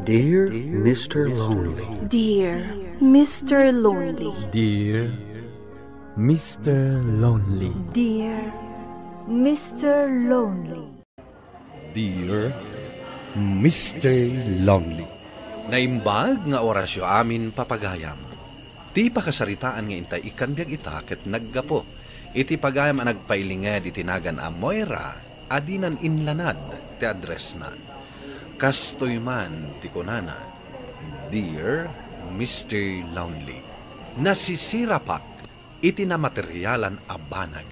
Dear Mr. Lonely. Dear Mr. Lonely. Dear Mr. Lonely. Dear Mr. Lonely. Dear Mr. Lonely. Naimbag nga orasyo amin papagayam. Ti pakasaritaan nga intay ikan biag ita ket naggapo. Iti pagayam ang nagpailinged itinagan a Moira adinan inlanad ti address na. Kastoy man ti kunana. Dear Mr. Lonely. Nasisirapak iti na materyalan a banag.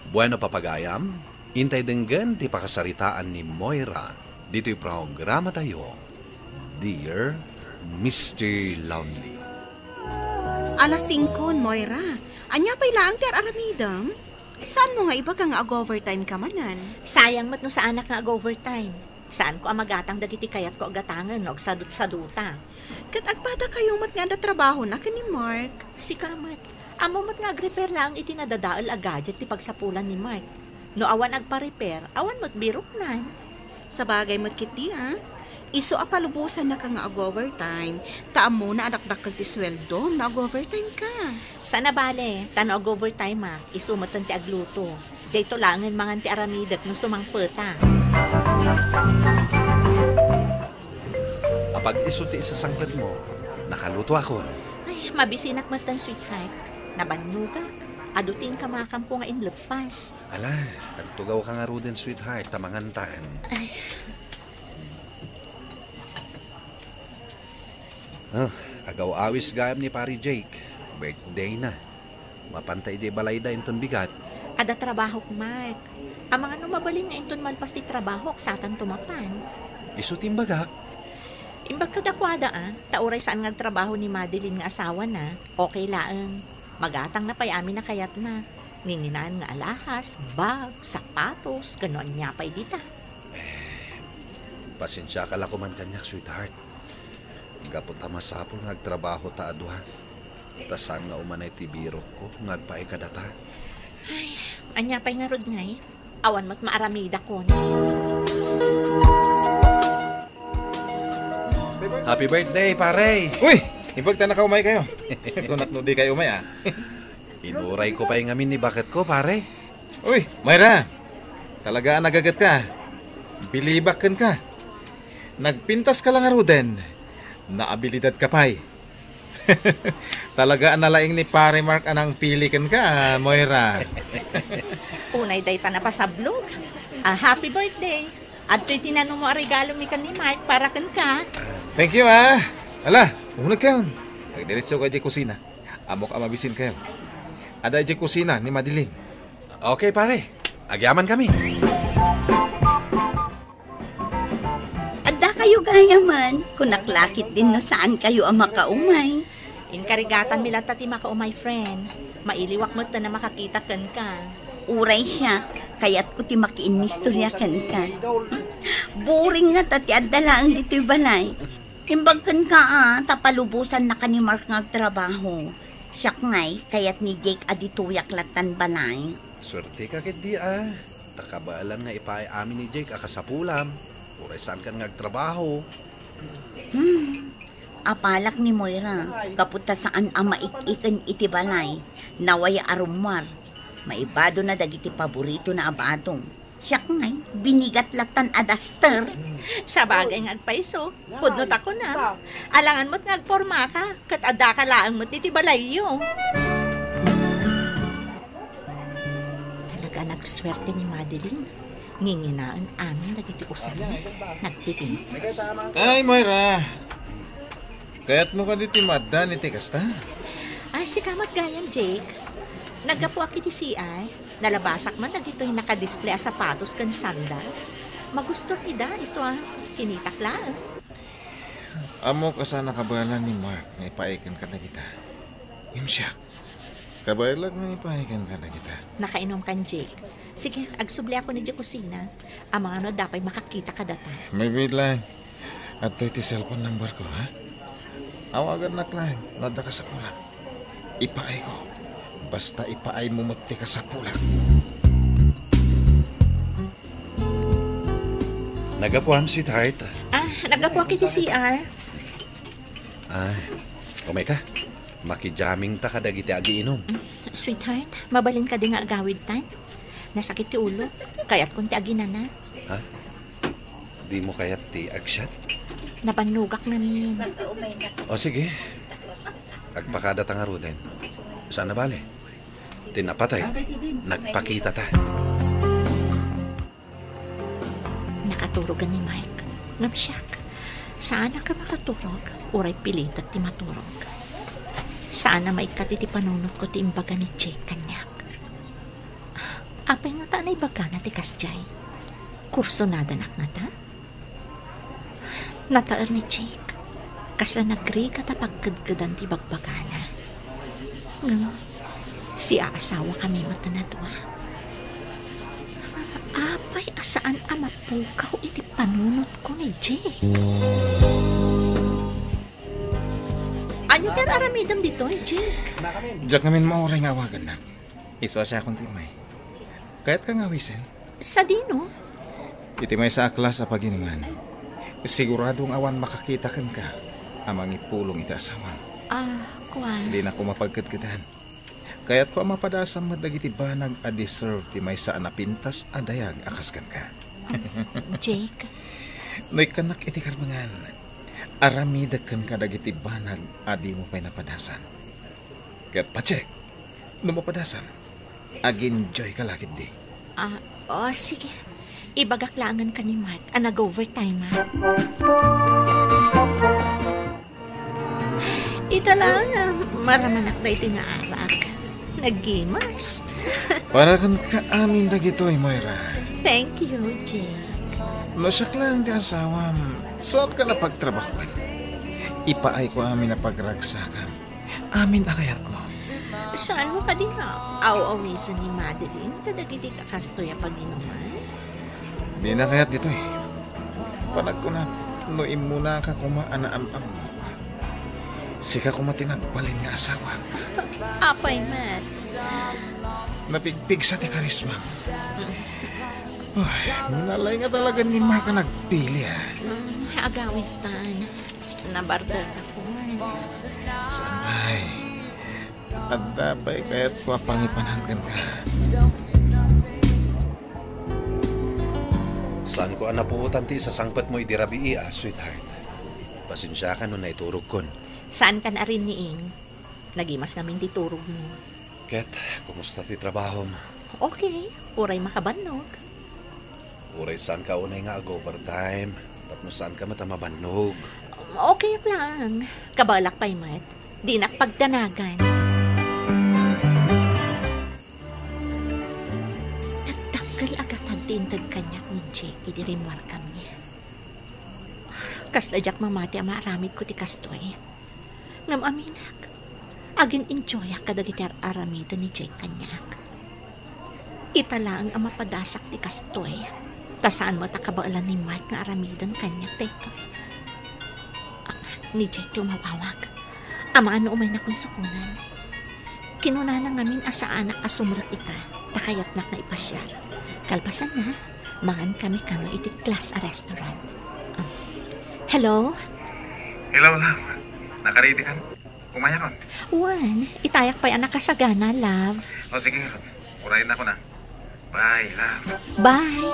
Bueno papagayam, intay denggan ti pakasaritaan ni Moira dito'y programa tayo. Dear Mr. Lonely. Alas 5, Moira. Anya pa ilaang ter aramidam? Saan mo nga iba ka nga ag-overtime ka manan? Sayang mat no sa anak nga ag-overtime. Saan ko amagatang dagiti kayat ko agatangan no sadut-saduta. Kat agpada kayo mat nga da trabaho na ni Mark. Si Kamat, amo mat nga ag-repair lang iti nadadaal a gadget ti pagsapulan ni Mark. No awan agpa-repair, awan mat birok na. Sa bagay mat kiti ha? Iso apalubusan na ka nga ag-overtime. Taam mo na adakdakal ti sweldo na ag-overtime ka. Sana bale, tano ag-overtime isumatan ti agluto. Diyay to langan mangan ti aramidak no sumangpeta. Apag iso ti isasangkad mo, nakaluto ako. Ay, mabisinak matan sweetheart. Nabannuga, aduting ka makampo nga inlepas. Ala, nagtugaw ka nga ruden sweetheart, tamangantan. Ay. Agaw-awis gayam ni pari Jake. Birthday na. Mapantay di balay da inton bigat. Ada trabaho ko, Mark. Ang mga numabalin nga inton malpas ti trabaho satan tumapan. Isu timbagak. Imbag kadakwada tauray saan nga trabaho ni Madeline nga asawa na. Okay laang. Magatang na pay amin na kayat na. Ninginaan nga alahas, bag, sapatos, ganon niya pay dita. Pasensya ka la kuman kanyak, sweetheart. Gapot masapol nga agtrabaho ta aduha. Tasan nga umanay ti birok ko ngagpaay kadata. Ay, anya pay nga rod ngay. Awan mo't maaramida ko. Happy birthday, pare! Uy! Ibagta na kaumay kayo. Kung no di kayo umay Inuray ko pa yung amin ni bakit ko, pare. Uy, Myra! Talaga nagagat ka. Bilibakan ka. Nagpintas ka lang aruden. Naabilidad ka pa'y. Talaga nalaing ni pare Mark anang pilikan ka, Moira. Unay day ta na pasablog. Happy birthday. At to'y tinanong mo ang regalo mi kan ni Mark para kan ka. Thank you Ala, unag kayo. Nagdiretso ka dyan kusina. Amok amabisin kayo. Ada dyan kusina ni Madeline. Okay, pare. Agyaman kami. Adda kayo gayaman. Kung naklakit din na saan kayo ang makaumay. Inkarigatan mila tati makaumay friend. Mailiwak mo na makakita kan ka. Uray siya, kaya't ko ti makiinmistorya kan ka. Boring nga tati adala ang dito'y balay. Imbag kan ka tapalubusan na ka ni Mark nga trabaho. Siyak ngay, kaya't ni Jake adituyak latan balay. Swerte ka kit di Takabaalan nga ipaay amin ni Jake akasapulam. Uray saan kan ngagtrabaho. Apalak ni Moira, kaputa saan ang maik-ikan iti balay. Nawaya arumar. Maibado na dagiti paborito na abatong. Siyak ngay, binigat latan adaster. Sa bagay nga agpaiso, pudnot ako na. Alangan mo't ngagporma ka, kat ada ka laang mo't iti balayo. Talaga nagswerte ni Madeline. Nginginaan amin dagiti usan. Nagtitintas. Ay, Moira. Kaya't mo ka diti maddan iti kasta? Ay, si kamat gayam, Jake. Nagapuak iti CI. Nalabasak man dagito'y nakadisplay a sapatos kan sandals. Magustor ida, iso hinitak lang. Amo ka sana kabalan ni Mark na ipaikan ka na kita. Imsyak. Kabalan na ipaikan ka na kita. Nakainom kan, Jake. Sige, agsubli ako ni kusina. Ang mga dapat makakita ka data. May wait lang. At ito iti cellphone number ko, Awagan na lang. Nada ka sa pulang. Ipaay ko. Basta ipaay mo mati ka sa pulang. Nagapuan, sweetheart. Nagapo kiti CR. Ay, kumay ka. Makijaming ta kadag iti agi inom. Sweetheart, mabalin ka din nga agawid tan. Nasakit ti ulo. Kaya't kung ti aginana. Ha? Di mo kayat ti agsyat? Napanugak namin. O sige. Agpakada ta nga ruden. Saan na bale? Tinapatay. Nagpakita ta. Nakaturogan ni Mike. Namsyak. Saan ka makaturog? Uray pilit at ti maturog. Saan na maikati ti panunod ko ti imbaga ni Jake kanyak. Apay nga ta na ibaga na ti kasjay. Kurso nadanak na ta? Nataar ni Jake. Kasla nagri ka ta pagkadgadan ti bagbagana. Si aasawa kami matanadwa. Apay asaan amapukaw iti panunod ko ni Jake. Ano ter aramidam dito, Jake? Diyak namin mauray nga awagan na. Iso siya akong timay. Kaya't ka nga wisen. Sa dino? Itimay sa aklas sa paginiman. Siguradong awan makakita kan ka. Amang ipulong iti asawa. Kuwan. Hindi na ko mapagkadkadan. Kaya't ko mapadasang madagiti banag a deserve ti may saan na pintas adayag akaskan ka. Jake? No'y kanak iti karbangan. Aramidag kan kadagiti banag adi mo pa'y napadasan. Kaya't pa-check. No mapadasan, ag-enjoy ka lakit di. Sige. Ibagaklangan ka ni Mark. Nag-overtime, ha? Ito lang, maramanak na ito nga arak. Nag-gimas. Para kan kaamin dagitoy, Moira. Thank you, Jake. Nasyak lang di asawam. Saan ka na pagtrabahuan? Ipaay ko amin na pagragsakan. Amin akayat mo. Saan mo ka din nga? Aw-awisan ni Madeline. Kadagiti kakastoy ang pag-inuman. Di na kayat dito eh. Panag ko na, noim muna ka kumaanaam-am mo. Sika kumatinagbalin nga asawa. Apay, Matt. Napigpig sa ti karisma. Nalay nga talaga ni Mark na nagpili Agawin tan. Nabardag ako. Saan ba'y? At dapat kaya't ko pangipananggan ka. Saan ko anapuutan ti sa sangpat mo idirabi sweetheart? Pasensya ka nun na iturog kon. Saan ka na rin niing? Nagimas namin titurog mo. Ket, kumusta ti trabaho mo? Okay, uray makabanog. Uray saan ka unay nga ag-overtime? Tapno saan ka matamabanog? Okay lang. Kabalak pa'y mat. Di nakpagdanagan. Nagtanggal agad ang tintad kanyak ni Jake. Idirimwar kami. Kasladyak mamati ang maaramid ko ti kastoy. Ngam aminak. Agin enjoy kadagiti aramid ni Jake kanyak. Italaang ang mapadasak ti kastoy. Tasaan mo takabaalan ni Mark nga aramidan kanyak dito. Ni Jake tumawawag. Ama ano umay na konsukunan. Kinuna na ngamin asa anak asumrak ita. Takayat nak na ipasyar. Kalpasan na, mangan kami kano iti class a restaurant. Hello? Hello, love. Nakaredy ka? Kumaya ron? Juan, itayak pa'y anak kasagana, love. O sige, ron. Urayin ako na. Bye, love. Bye!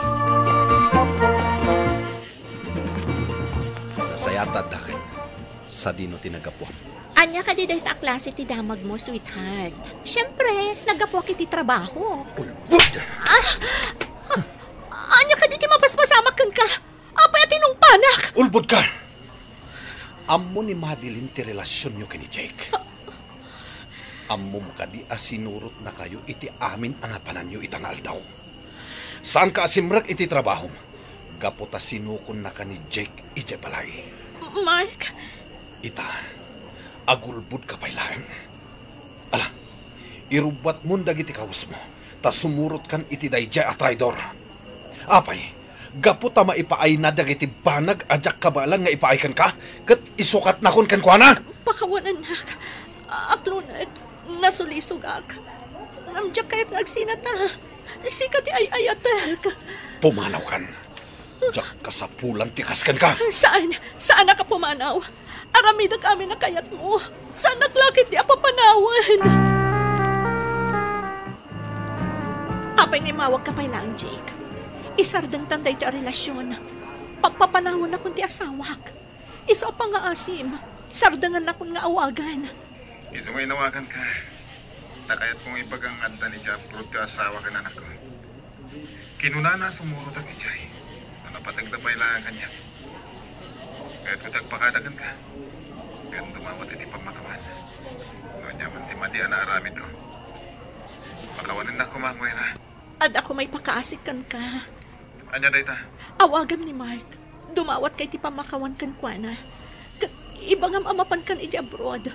Nasayatad dakin. Sa dino tinagapwa. Anya ka di dahil ta klase ti damag mo, sweetheart. Siyempre, nagapwa kiti trabaho. Ulbud! Anya ka di ti mapaspasamak ka. Apay at panak. Ulbud ka! Amo ni Madeline ti relasyon nyo kini Jake. Amo ka di asinurot na kayo iti amin anapanan nyo itang aldaw. Saan ka asimrak iti trabaho? Gaputa sinukon na ka ni Jake iti balay. Mark? Ita, agulbud ka pa'y lang. Ala, irubat mo dagiti kawas mo, ta sumurot kan iti dayjay at traidor. Apay, gaputa maipaay na dagiti banag ajak kabalan nga ipaay kan ka, kat isukat na kon kan kuana. Pakawanan na, aklunag, nasulisugak. Namjak kahit nagsinata, sikat ay ayatak. Pumanaw kan. Jak kasapulan tikaskan ka. Saan? Saan ka pumanaw? Aramidag amin na kayat mo. Saan naglakit di apapanawan? Apay ni mawag ka pa lang, Jake. Isardang tanday ti a relasyon. Pagpapanawan na kundi asawak. Iso pa nga asim. Sardangan na kun nga awagan. Iso nga inawagan ka. Nakayat kong ibagang anda ni Japro ti asawa ka na nako. Kinunana sumuro ta kijay. Napatagdabay lang kanya. Kahit kutagpakadagan ka. Ganun dumawat iti pamakawan. Noon niya man ti madian na aramid ko. Makawanin na kumangwera. At ako may pakaasikan ka. Anya day ta? Awagan ni Mark. Dumawat kay ti pamakawan kan kwa na. Ibangam amapan kan iti abroad.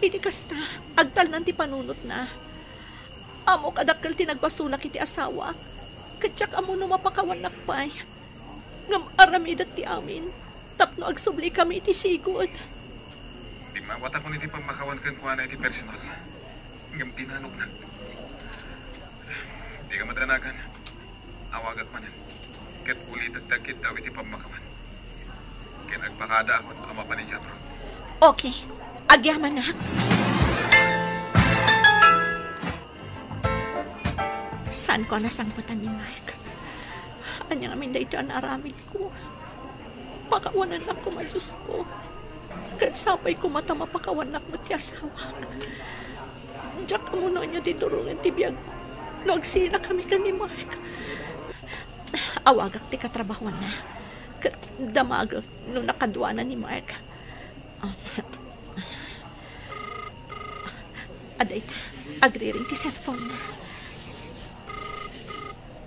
Iti kasta, agtal nan ti panunot na. Amo kadakkel ti nagbasulak iti asawa. Katsak amo no mapakawan nakpay. Ngam aramidat ti amin. Tapno agsubli kami iti sigod. Di mawat ako niti pamakawan kan kwa na iti personal. Ngam tinanog na. Di ka madanagan. Awagat manan. Ket ulit at dagkit daw iti pamakawan. Kaya nagpakada ako ng ama pa ni Japro. Okay, agyaman na. Saan ko nasangpatan ni Mike? Anyang amin dito ang aramid ko. Pakawanan lang ko Diyos ko. Kahit sapay ko mata mapakawanak mo ti asawa. Diyak mo na niya diturungan ti biyag. Nagsina kami ka ni Mike. Awagak ti katrabahuan na. Damag nung nakadwa na ni Mark. Aday, agri-ring ti cellphone na.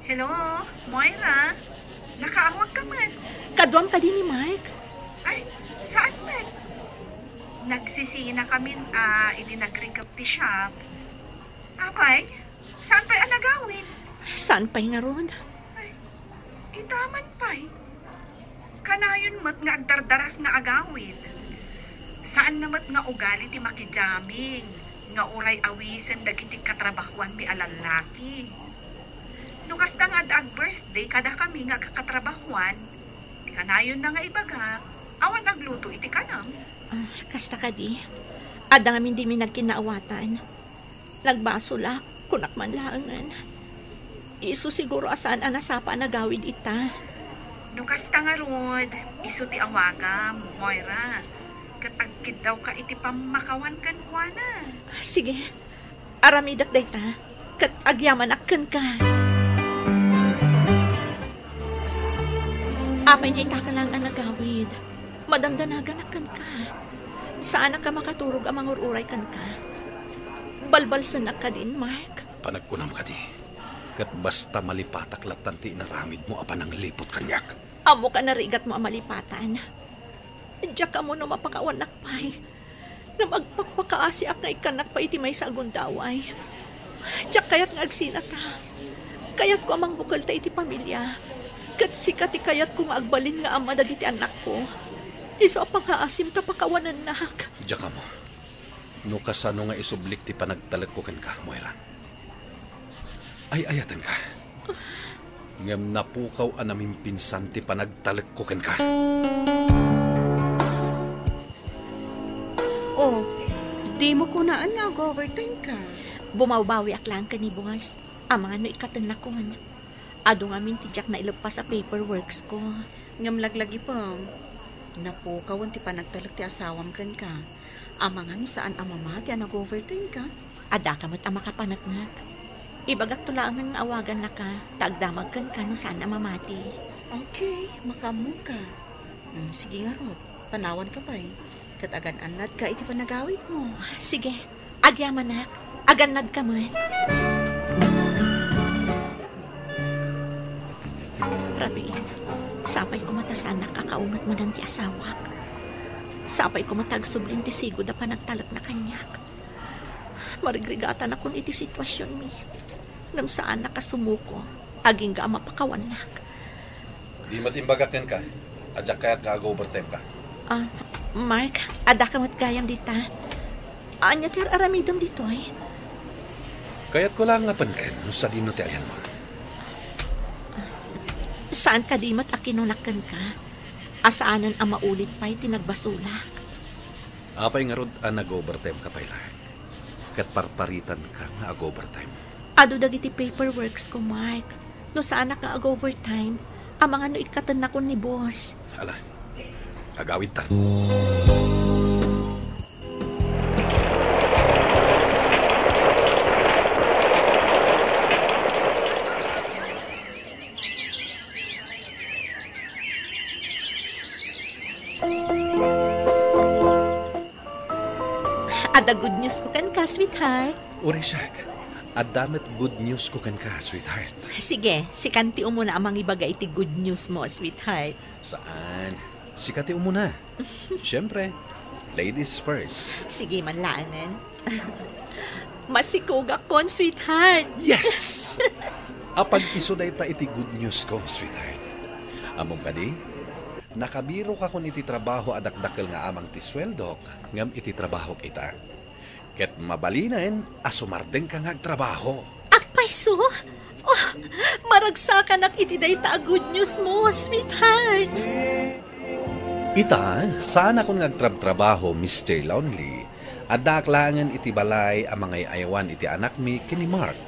Hello, Moira? Nakaawag ka man. Kadwam ka din ni Mark. Ay, saan man? Nagsisina kami, hindi nag-ring up ti shop. Abay, saan pa'y anagawin? Saan pa'y nga ron? Ay, itaman pa'y. Kanayon mat nga agdardaras nga agawid. Saan namat nga ugali ti makijaming, nga uray awisen dagiti katrabahuan mi alalaki. Nukas na nga ag birthday kada kami nga kakatrabahuan, kanayon na nga ibaga, awan agluto iti kanam. Kasta ka di. Ada nga min di mi nagkinaawatan. Nagbasula, kunak man laangan. Isu siguro asaan anasapa nagawid ita. Nukas ta nga rod, isu ti awagam, Moira. Katagkid daw ka iti pamakawan kan kwa na. Sige, aramidak day ta. Kat agyaman akkan ka. Apay na ita ka lang ang nagawid. Madandanagan akkan ka. Saan ka makaturog ang mangururay kan ka? Balbalsan ka din, Mark. Panagkunam ka di. Kat basta malipatak latan ti inaramid mo apan ang lipot kanyak. Amo ka narigat mo ang malipatan. Diyak ka mo na mapakawan nakpay. Na magpakpakaasi ak nga ikanak pa iti may sa agundaway. Diyak kayat nga agsinat ha. Kayat ko amang bukal ta iti pamilya. Kat sikat kayat ko nga agbalin nga ama dagiti anak ko. Iso apang haasim ta pakawanan nak. Diyak ka mo. No kasano nga isublik ti panagtalagkukan ka, Moira. Ay ayatan ka. Ngam napukaw anaming pinsan ti panagtalagkukan ka. Oh, di mo kunaan nga overtime ka. Bumawbawi ak lang ka ni boss. Ama no ikatan na kon. Ado nga min tijak na ilagpas sa paperworks ko. Ngam laglagi pa. Napukawan ti panagtalag ti asawam kan ka. Ama nga mi saan amama ti nag-overtime ka. Ada ka mo't ama ka panagnak. Ibagak tulangan nga awagan na ka. Tagdamag kan ka no saan amamati. Okay, makamu ka. Sige nga Rod, panawan ka pa eh. Katagan anad ka iti panagawid mo. Sige, agyaman na. Aganad ka man. Rabin, sapay ko matasan na kakaungat mo ng ti asawak. Sapay ko matagsubling ti sigod na panagtalak na kanyak. Marigrigatan akong iti sitwasyon mi. Nam saan nakasumuko, aging ga mapakawanak. Di matimbagakan ka. Adyak kaya't ka-overtime ka. Mark, ada ka matgayam dita. Anya ti aramidom dito eh. Kaya't ko lang nga pankan no sa dino ti ayan mo. Saan ka di mat akinunakan ka? Asaanan ang maulit pa'y tinagbasulak. Apay nga rod ang nag-overtime ka pailan. Kat parparitan ka nga ag-overtime. Ado dagiti paperworks ko, Mark. No saan ka ag-overtime, ang mga no ikatan na ko ni boss. Hala, agawid ta. Ada good news ko kan ka, sweetheart. Uri siyak, at damit good news ko kan ka, sweetheart. Sige, sikanti mo na amang ibaga iti good news mo, sweetheart. Saan? Sikati muna. Siyempre, ladies first. Sige, manlaanan. Masikog akon, sweetheart. Yes! Apag isuday ta iti good news ko, sweetheart. Among kadi, nakabiro ka kun iti trabaho adakdakkel nga amang ti sweldo, ngam iti trabaho kita. Ket mabalinain, asumardeng ka nga trabaho. Akpaiso? Oh, maragsakan ak iti dayta good news mo, sweetheart. Ita, saan akong nagtrabaho, Mr. Lonely, adaklangan iti balay ang mga ayawan iti anak mi kini Mark.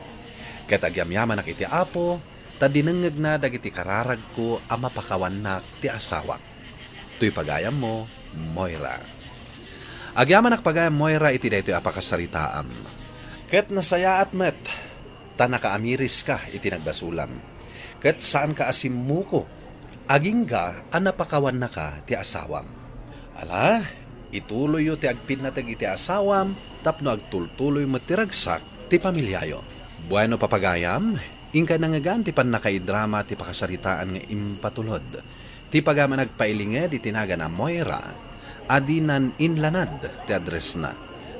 Ket agyamyaman ak iti apo, ta dinengeg na dagiti kararag ko ang mapakawan nak ti asawak. Tuy pagayam mo, Moira. Agyaman ak pagayam Moira iti daytoy apakasaritaam. Ket nasaya at met, ta nakaamiris ka iti nagbasulam. Ket saan ka asimuko, aging ka ang napakawan na ka ti asawam. Ala, ituloy yo ti agpinatag iti asawam, tapno agtultuloy matiragsak ti pamilyayo. Bueno papagayam, ingka nangagan ti pan nakaidrama ti pakasaritaan nga impatulod. Ti pagaman nagpailinged iti naga na Moira, adinan inlanad ti address na.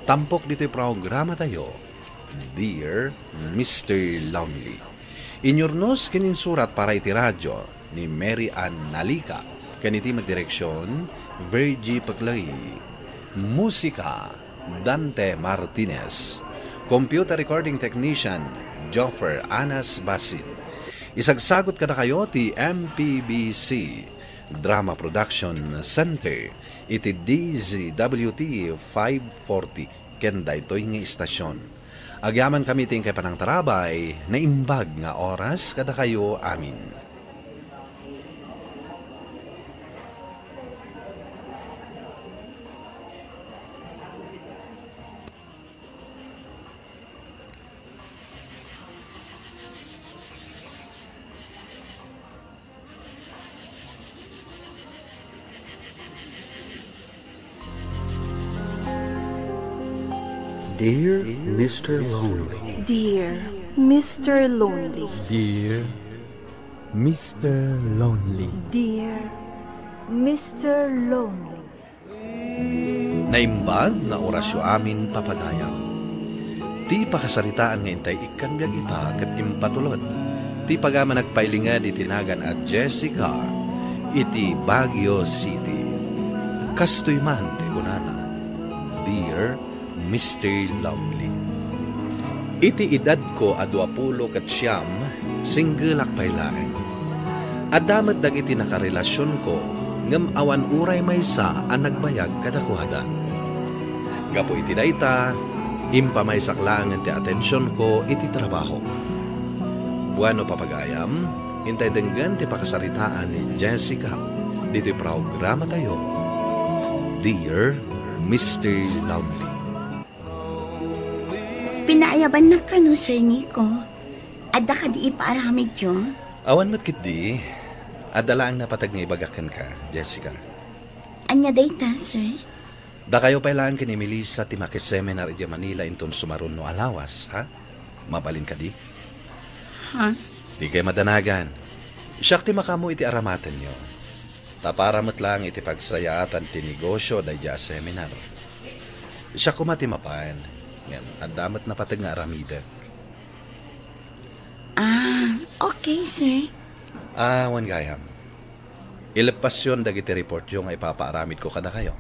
Tampok dito'y programa tayo, Dear Mr. Lonely. Inyornos kininsurat para iti radyo ni Mary Ann Nalika. Kaniti magdireksyon, Virgie Paglay. Musika, Dante Martinez. Computer recording technician, Joffer Anas Basin. Isagsagot ka na kayo ti MPBC Drama Production Center iti DZWT 540 kenda ito'y nga istasyon. Agyaman kami ting kay panang tarabay na imbag nga oras kada kayo amin. Dear Mr. Lonely. Dear Mr. Lonely. Dear Mr. Lonely. Dear Mr. Lonely. Naimbag na orasyo amin papadayam. Ti pakasaritaan nga intay ikanbyag ita kat impatulod. Ti pagama nagpailingad itinagan at Jessica iti Baguio City. Kastoy man ti kunana. Dear Mr. Lonely. Iti edad ko a 20 ket siyam, single akpailaeng. Adamet dagiti nakarelasyon ko, ngem awan uray maysa ang nagbayag kadakwada. Gapo iti dayta, impamaysak ti atensyon ko iti trabaho. Buano papagayam, hintay denggan ti pakasaritaan ni Jessica. Dito'y programa tayo, Dear Mr. Lonely. Pinaayaban na ka no, Sir Nico. Adda ka di ipaaramid yun. Awan mat kit di, adala ang napatag nga ibagakan ka, Jessica. Anya dayta, sir? Da kayo pailaan ka ni Melissa ti makiseminar iti Manila inton sumaron no alawas, ha? Mabalin ka di? Ha? Di kayo madanagan. Siyak ti makamo iti aramatan nyo. Taparamot lang iti pagsayaatan ti negosyo da ja seminar. Siyak kumati mapan. Yan, ang damat na patag nga aramida. Ah, okay, sir. Wan gayam. Ilepasyon dagiti report yung ipapaaramid ko kada kayo.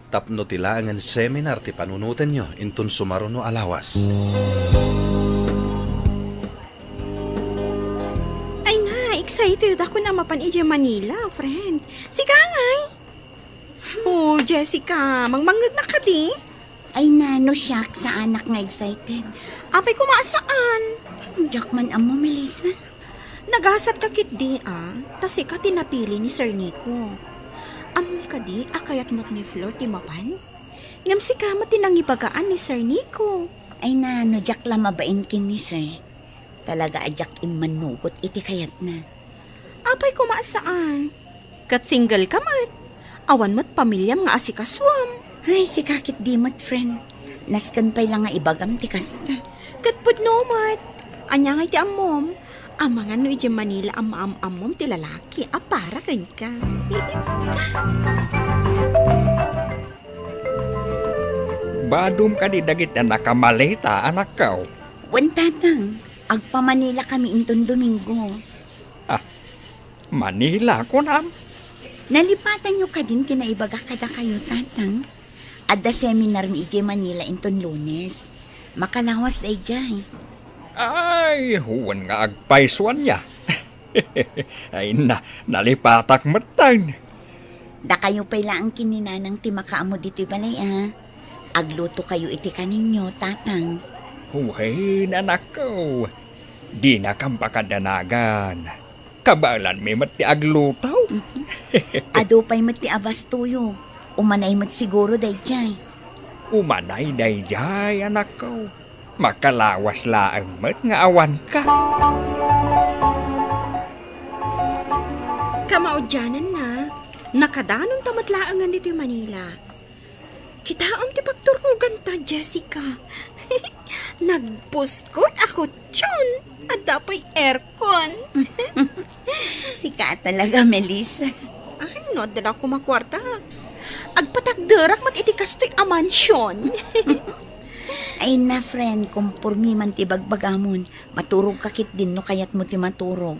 Tapno tilangan seminar ti panunutan nyo intun sumaron no alawas. Ay na, Excited ako na mapan ije Manila, friend. Si Kangay. Oh, Jessica, mangmangag na ka di. Ay nano siyak sa anak nga excited. Apay kumaasaan. Jackman amo, Melissa. Nagasat ka kit di tas ka tinapili ni Sir Nico. Amon ka di, akayat mo't ni Flor ti mapan. Ngam si kama tinangibagaan ni Sir Nico. Ay nano, Jack la mabain kin ni Sir. Talaga ajak imanugot iti kayat na. Apay kumaasaan. Kat single ka mat. Awan mo't pamilyam nga asikaswam. Ay, si kakit di mat, friend. Naskan pa'y lang nga ibagam ti kasta. Kat pudno mat. Anya nga iti amom. Amangan no iti Manila am-am-amom ti lalaki. Para kan ka. Badum ka di dagit na nakamalita, anak kaw. Wan tatang, agpa Manila kami intong Domingo. Manila ko nam. Nalipatan nyo ka din kinaibaga kada kayo, tatang. Adda seminar mi ije Manila intong Lunes. Makalawas da ijay. Ay, huwan nga agpaiswan niya. Ay nalipatak matang. Da kayo pala ang kininanang ti makaamo dito balay Agluto kayo iti kaninyo, tatang. Huway, anak ko. Di na kang pakadanagan. Kabalan may mati aglutaw. Ado pa'y mati abas tuyo. Umanay mat siguro dayjay. Umanay dayjay, anak ko. Makalawas laang mat nga awan ka. Kamaudyanan na. Nakadanon tamat laangan dito yung Manila. Kitaam ti pagturugan ta, Jessica. Nagpuskot ako tyon. At dapay aircon. Sika talaga, Melissa. Ay, no, dala ko makwarta. Agpatagdarak mat iti kastoy a mansyon. Ay na, friend, kumpurmi man ti bagbagamon. Maturog kakit din no kayat mo ti maturog.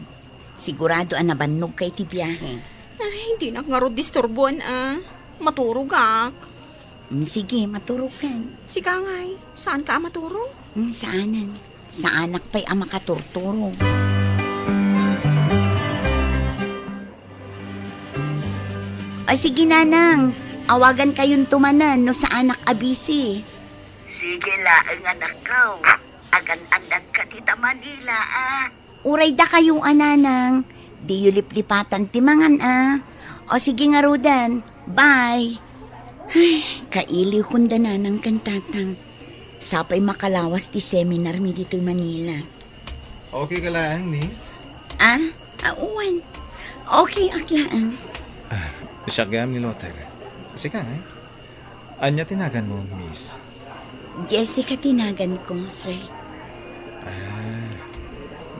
Sigurado nabannog kay ti biyahe. Ay, hindi na nga ro disturbuan Maturog ak. Sige, maturog ka. Si Kangay, saan ka maturog? Saanan? Sa anak pa'y makaturturog. Ay, sige, nanang. Awagan kayong tumanan no sa anak abisi. Sige laang anak ko. Agan-agan ka tita Manila Uray da kayong ananang. Di yu liplipatan timangan O sige nga Rodan. Bye. Ay, kailiw kunda nanang kantatang. Sapay makalawas ti seminar mi dito'y Manila. Okay ka lang, miss? Uwan. Okay, aklaan. Siyagam ni Lothar. Sika nga Anya tinagan mo, miss? Jessica tinagan ko, sir.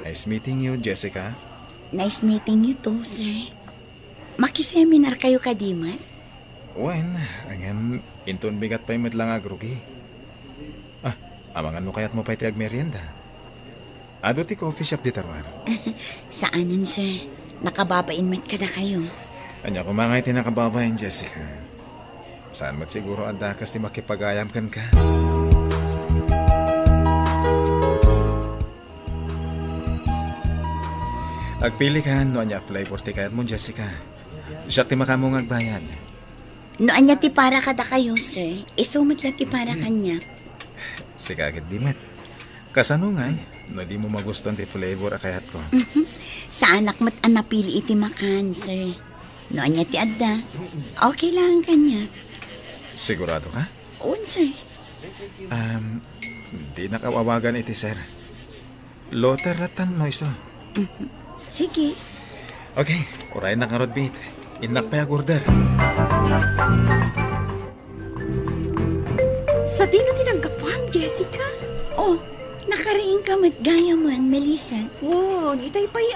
Nice meeting you, Jessica. Nice meeting you too, sir. Makiseminar kayo kadimat? Wen, angan inton bigat pa'y madlang agrugi. Amangan mo kayat mo pa'y tiag merienda. Ado ti coffee shop di tarwar. Saanan, sir? Nakababain mat ka na kayo. Anya kumangay ti nakababain, Jessica. Saan mat siguro adakas ti makipagayam kan ka? Agpili ka no anya flavor ti kayat mo, Jessica. Siya ti makamong agbayad. No anya ti para kada kayo, sir. Isumat lang ti para kanya. Sige agad di mat. Kasano nga no di mo magustuhan ti flavor akayat ko. Sa anak mat napili iti makan, sir. No anya ti adda. Okay lang kanya. Sigurado ka? Oo, sir. Di nakawawagan iti sir. Lothar ratan no iso. Sige. Okay, uray na karod bit. Inak pa order. Sa dino tinanggapang, Jessica? Oh, nakariing ka matgaya man, Melissa. Wow, itay pa'y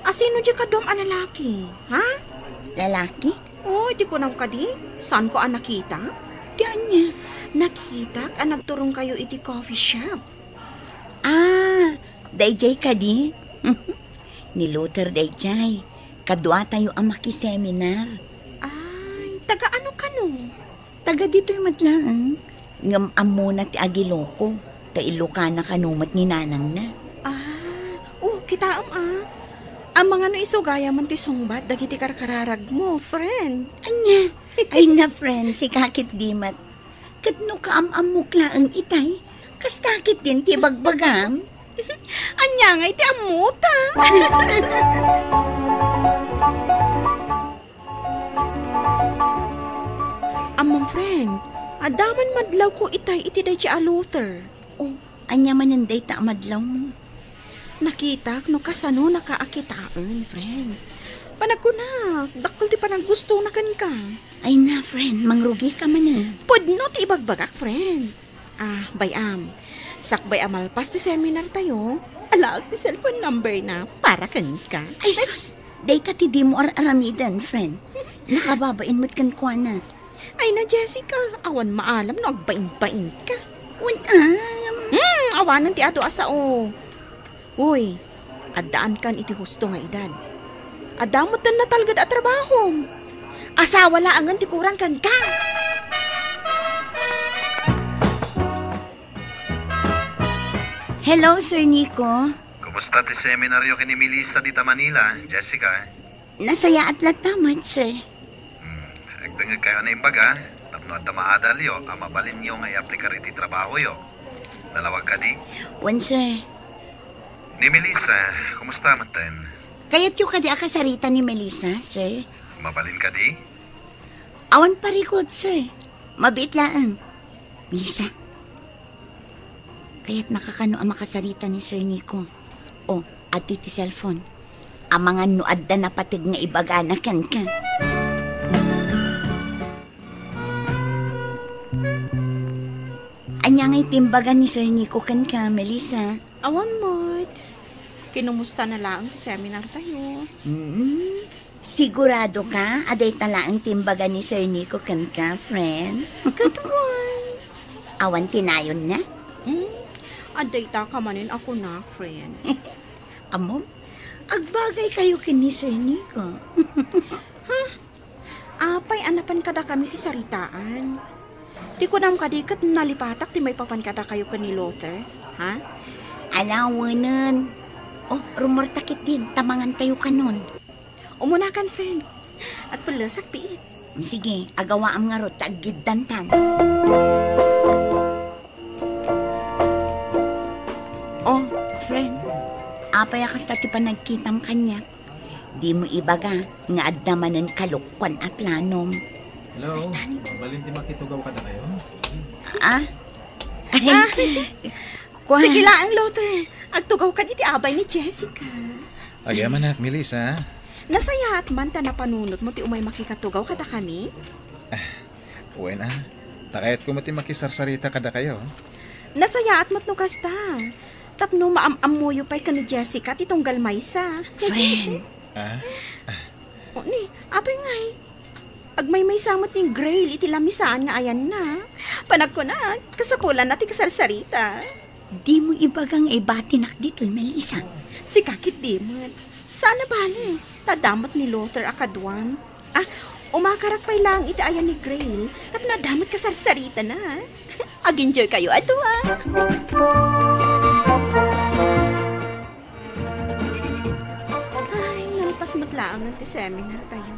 Asino di ka dom lalaki? Ha? Lalaki? Oh, di ko nang kadi. Saan ko nakita? Diyan niya. Nakita nagturong kayo iti coffee shop. Dayjay ka di? Ni Luther dayjay. Kadwa tayo ang makiseminar. Ay, taga ano ka no? Taga dito'y matlaang. Ngam amuna ti agiloko. Ta Ilocana kanumat ni nanang na. Kitaam Ang mga no isugaya man ti sungbat, dagiti karkararag mo, friend. Anya, ay na friend, si kakit dimat. Katno kaam-am mo klaang itay, kastakit din ti bagbagam. Anya nga iti amuta. Amang friend, adaman madlaw ko itay iti day ti Luther. Oh, anya mananday ta madlaw mo. Nakita no kasano nakaakitaan, friend. Panagkunak, dakol ti panaggusto na kan ka. Ay na, friend, mangrugi ka man eh. Pudno ti ibagbagak, friend. Bayam. Sakbay amalpas ti seminar tayo. Alaag ti cellphone number na para kan ka. Ay sus, day ka ti di mo aramidan, friend. Nakababain mo't kan kwa na. Ay na, Jessica, awan maalam no agbain-bain ka. Awanan ti ato asao. Uy, addaan kan iti husto nga edad. Adamot na natalgad at trabaho. Asawa laangan ti kurang kan ka. Hello, Sir Nico. Kumusta ti seminaryo kini Melissa dita Manila, Jessica? Nasaya at latamat, sir. Agdangag kayo na imbaga, tapno at maadal yo, mabalin nyo nga i-aplikar iti trabaho yo. Dalawag ka di? Wan, sir. Ni Melissa, kumusta man ten? Kayat yung kadi akasarita ni Melissa, sir. Mabalin ka di? Awan parikod, sir. Mabit lang. Melissa, kaya't nakakano ang makasarita ni Sir Nico. O, at iti cellphone. Ang mga nuad na napatig nga ibaganakan ka. Anya nga itimbagan ni Sir Nico kan ka, Melissa. Awan mo. Kinumusta na lang sa seminar tayo. Sigurado ka? Aday talaang timbagan ni Sir Nico kan ka, friend? Katuan. Awan tinayon na? Aday ta ka manin ako na, friend. Amo, agbagay kayo kini Sir Nico. Apay, anapan kada kami ti saritaan. Ti ko nam kadikat nalipatak ti may papan kada kayo kani Luther. Ha? Alawanan. Oh, rumor takit din. Tamangan tayo kanon. Umunakan, friend. At palasak piit. Sige, agawa ang nga ro, taggidantan. Oh, friend. Apay akas tati pa nagkitam kanya. Di mo ibaga, nga adnamanan kalukwan at planom. Hello, balinti makitugaw ka na kayo? Sige lang, Luther. Agtugaw ka iti abay ni Jessica. Agyaman at Melissa. Nasaya at man ta napanunot mo ti umay makikatugaw kada kami? Uwe na. Takayat ko mati makisarsarita kada kayo. Nasaya at matnukas ta. Tapno maam-amuyo pa'y ka ni Jessica titong galmaysa. Friend. O ni, apay ngay. Agmay may samot ni Grail iti lamisaan nga ayan na. Panag ko na, kasapulan natin kasarsarita. Di mo ibagang ibatinak dito, Melissa. Si kakit di mo. Sana bale, tadamot ni Luther akadwan. Umakarak pa'y lang iti ayan ni Grail. At nadamot kasarsarita na. Ag-enjoy kayo ato Ay, nalipas matlaangan ti seminar tayo.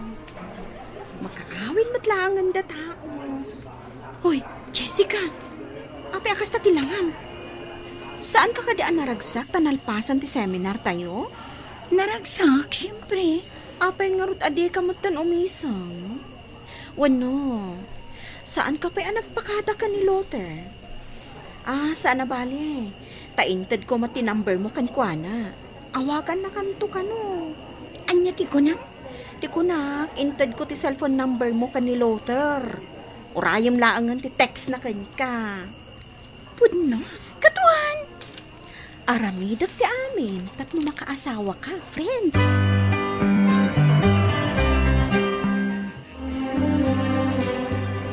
Makaawin matlaangan da tao. Hoy, Jessica! Ape akas ta tilangam. Saan ka kadaan naragsak tanalpasan ti seminar tayo? Naragsak, siyempre. Apay nga rut adi ka mutan umisang. Wano, saan ka pa'y nagpakada ka ni Luther? Saan na bali? Taintad ko matinumber mo kan kuana. Awagan na kanto ka no. Anya ti ko na? Ti ko na, intad ko ti cellphone number mo kan ni Luther. Urayam laangan ti text na kan ka. Pudno? Katuan! Aramidak ti amin, tapno makaasawa ka, friend.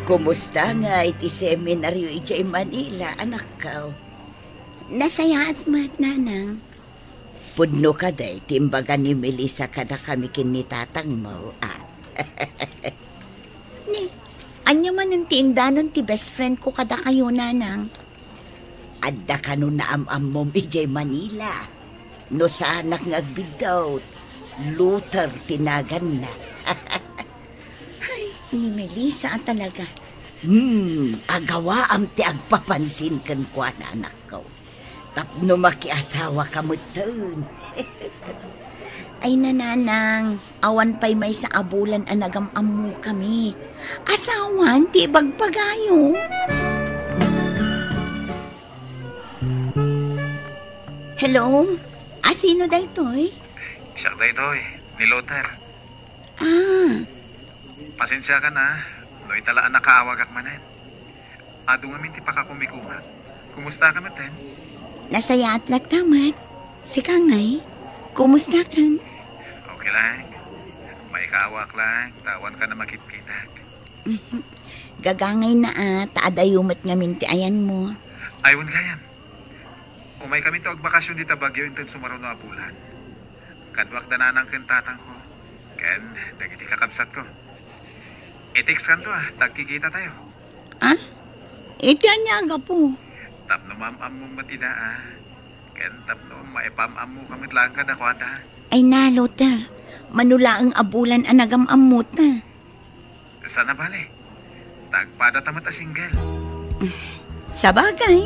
Kumusta nga iti seminaryo iti Manila, anak ka? Nasaya at mat, nanang. Pudno ka day, timbaga ni Melissa kada kami kinitatang mo, Ni, anya man ang tindanon ti best friend ko kada kayo, nanang. Adda ka no na am-am mom iti Manila. No sa anak nga agbidaw, Luther tinagan na. Ay, ni Melissa talaga. Agawa am ti agpapansin kan kwa na anak ko. Tapno makiasawa ka mo ton. Ay nananang, awan pa'y may sa abulan anagam mo kami. Asawan ti bagpagayo. Hello? Sino day toy? Siya day toy, ni Luther. Pasensya ka na, no italaan nakaawag ak manen. Ado nga minti pa ka kumikuma. Kumusta ka maten? Nasaya at lagtamat. Si Kangay, kumusta kan? Okay lang. May kaawak lang, tawan ka na makitkitak. Gagangay na taadayumat nga minti ayan mo. Aywan kayan. Umay kami to agbakasyon dita Bagyo intan sumaraw na apulan. Kadwak na nanang kentatang ko. Ken, dagiti kakabsat ko. I-text kan to tagkikita tayo. Iti anya aga po. Tapno mamam mo matida Ken tapno maipamam mo kamit lang ka dakwada. Ay na, Luther. Manula ang abulan anagam amot na. Sana bale. Tagpada tamat single. Sabagay.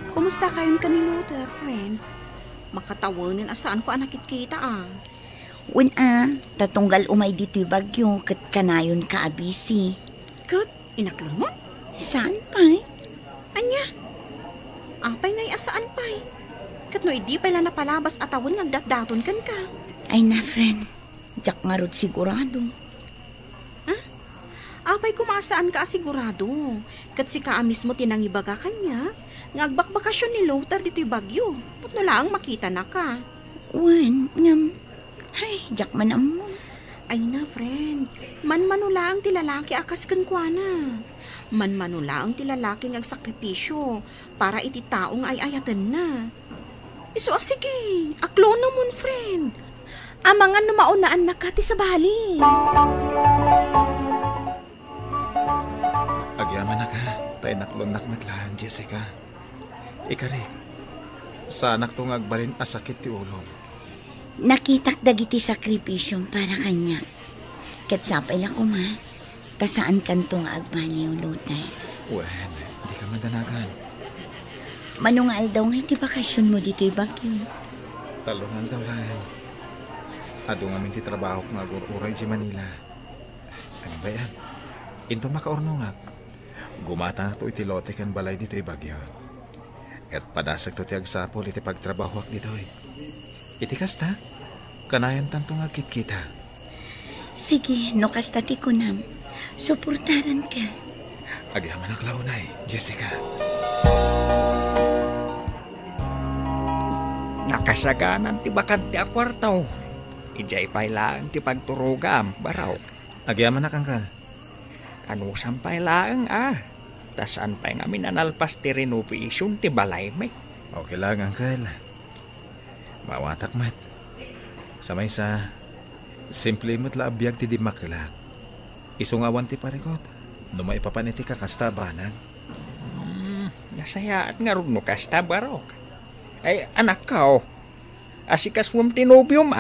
Kumusta kayon ka ni Luther, friend? Makatawanin asaan ko anakit kita Tatunggal umay dito'y bagyo kat kanayon ka abisi. Kat, inaklon mo? Saan pa'y? Anya? Apay ngay asaan pa'y? Kat no idi pala napalabas atawan nga datdaton kan ka. Ay na, friend. Jak nga rod sigurado. Apay kumasaan ka asigurado. Kat si ka mismo tinangibaga kanya. Ngagbakbakasyon ni Luther dito'y bagyo. Putno lang makita na ka. Ay, jak man mo. Ay na, friend. Man-manula ang tilalaki akas kankwana. Man-manula ang tilalaki ng sakripisyo para iti taong ay ayatan na. Iso sige, aklo naman, friend. Amangan numaunaan na kati sa bali. Agyaman na ka, tayo naklon nakmatlahan, Jessica. Ikarik, sa anak tong agbalin asakit ti ulong. Nakitak dagiti sakripisyon para kanya. Katsapay lang kuma, kasaan kantong agbaliw, Luther. Wen, di ka mandanagan. Manungal daw nga iti bakasyon mo dito'y bagyo. Talungan daw lang. Ado nga minti trabaho nga agururay di Manila. Ano ba yan? Into makaurnungak. Gumata to iti lote kan balay dito'y bagyo. At padasag to ti agsapol iti pagtrabaho ak dito'y. Iti kasta, kanayan tanto nga kitkita. Sige, no kasta ti kunam. Suportaran ka. Agyaman ang launay, Jessica. Nakasaganan ti bakante a kwartaw. Ijay pay lang ti pagturugam, baraw. Agyaman na kangkal. Ano sampay lang Tasan pa'y nga minanalpas ti renovation ti balay may. Okay lang, Uncle. Mawatak mat. Sa may sa, simple mo't laabiyag ti di makilak. Isungawan ti parikot. No maipapaniti ka kasta banag. Nasaya at nga rin mo kasta barok. Ay, anak ka asikas mong tinubium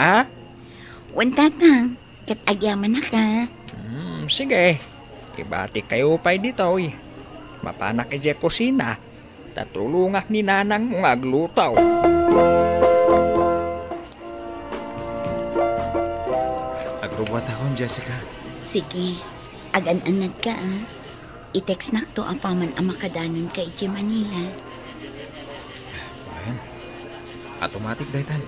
Wantatang, kat agyaman na ka. Sige, ibati kayo pa'y dito Mapanak e kusina. Tatulungak ni nanang mong aglutaw. Agrubwat akong, Jessica. Sige, agan-anad ka I-text na to ang paman ang makadanon ka iti Manila. Ayan. Automatic daytan.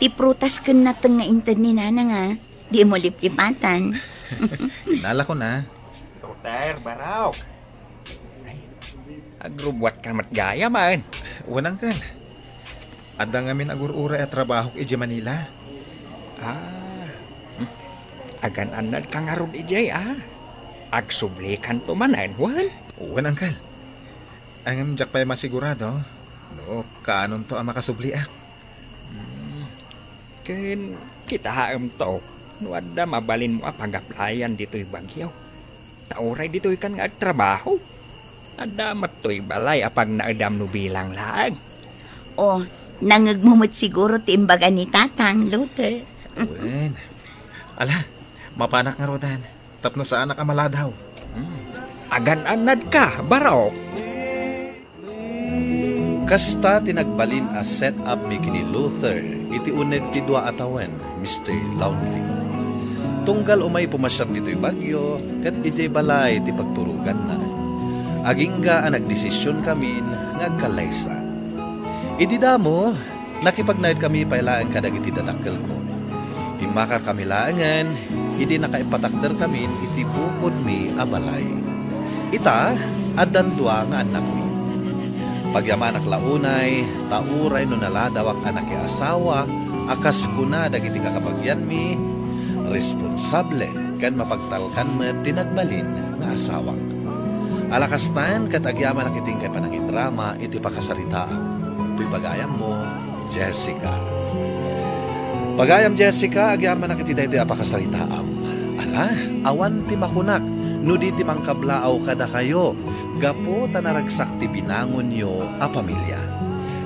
Ti prutas kun na nga intad ni nanang Di mo lip-lipatan. Nala ko na. Luther, baraw. Ay, agrubwat ka matgaya man. Wanang kan. Adang amin agurura at trabaho iti Manila. Agan anad ka nga ron ijay Agsublikan to manan, wan? Uwan, Uncle. Ang jak pa'y masigurado, no, kaanon to ang makasubliak. Ken kita haam to, no adda mabalin mo pagaplayan dito'y bagyaw. Tauray dito'y kan nga agtrabaho. Adda mato'y balay apag naadam no bilang laag. O, nangagmumot siguro timbaga ni Tatang, Luther. Uwan. Ala, mapanak nga rodan. Tapno sa anak amaladaw. Agan anad ka, barok. Kasta tinagbalin a set up mi kini Luther, iti uneg ti dua atawan, Mr. Lonely. Tunggal umay pumasyar dito'y bagyo, kat iti balay ti pagturugan na. Agingga ang nagdesisyon kami ngagkalaysa. Idi damo, nakipagnaid kami pailaan kadag iti dadakkel ko. Imakar kami laangan, idi nakaipatakder kami iti bukod mi abalay. Ita, adan dua nga anak mi. Pagyamanak launay, tauray no naladawak anak ki asawa, akas kuna dagiti kakapagyan mi, responsable kan mapagtalkan met tinagbalin nga asawa. Alakastan kat agyaman nakiting kay panangin drama iti pakasaritaan. Tuy pagayam mo, Jessica. Pagayam Jessica, agyaman nakiti dahi apakasaritaam. Ala, awan ti makunak, no di ti mangkablaaw kada kayo, gapo tanaragsak ti binangon yo a pamilya.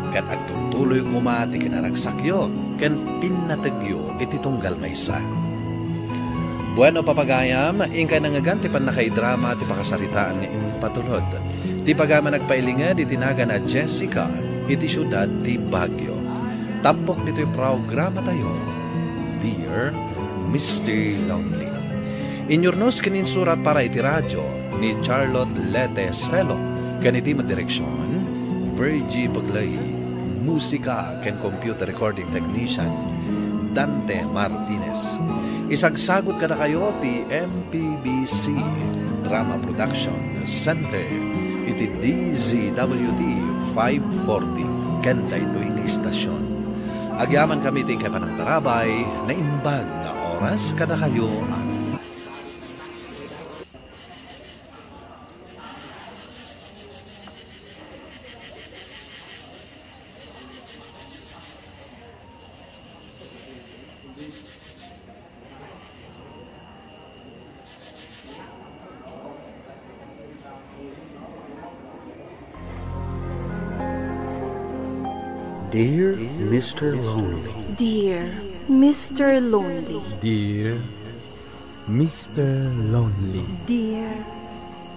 Kat agtutuloy kumati kinaragsak yo, ken pinnatagyo iti tunggal maysa. Bueno papagayam, ingkay nangagan ti panakaidrama ti pakasaritaan nga impatulod. Ti pagama nagpailinga di tinaga na Jessica, iti syudad ti Baguio. Tampok dito'y programa tayo, Dear Mr. Lonely. Inyornos kinin surat para iti radyo ni Charlotte Lete Stelo, kaniti madireksyon, Virgie Paglay, musika ken computer recording technician, Dante Martinez. Isagsagot ka na kayo ti MPBC Drama Production Center, iti DZWT 540, kanda ito'y istasyon. Agyaman kami ting kay panang tarabay na imbag na oras kada kayo amin. Dear Mr. Lonely. Dear Mr. Lonely. Dear Mr. Lonely. Dear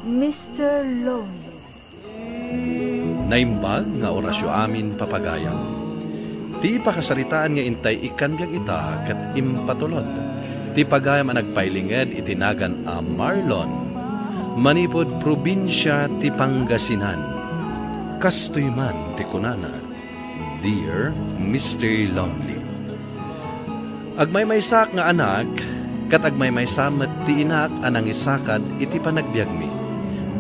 Mr. Lonely. Naimbag nga orasyo amin papagayam. Ti pakasaritaan nga intay ikanbyag ita kat impatulod. Ti pagayam ang nagpailinged itinagan a Marlon, manipod probinsya ti Pangasinan. Kastoy man ti kunana, Dear Mr. Lonely. Agmaymaysak nga anak, kat agmaymaysamat ti inak anang isakad iti panagbiag mi.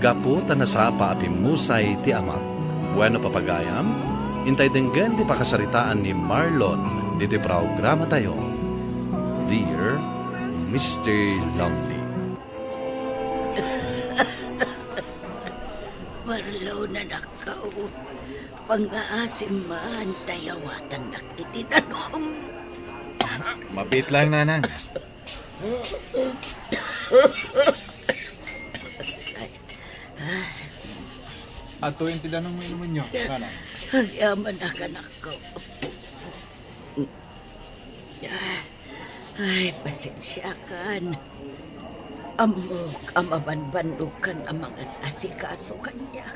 Gapo tanasapa apimusay ti amak. Bueno papagayam, intay denggan di pakasaritaan ni Marlon dito programa tayo, Dear Mr. Lonely. Marlon na nakaw. Pang-aasim man tayawatan na iti tanong. Mapit lang, nanang. Ato yung tidanong mo inuman nyo, nanang. Hagyaman na kanak ko. Ay, pasensya kan. Amok, amabanbanukan ang mga asikaso kanya.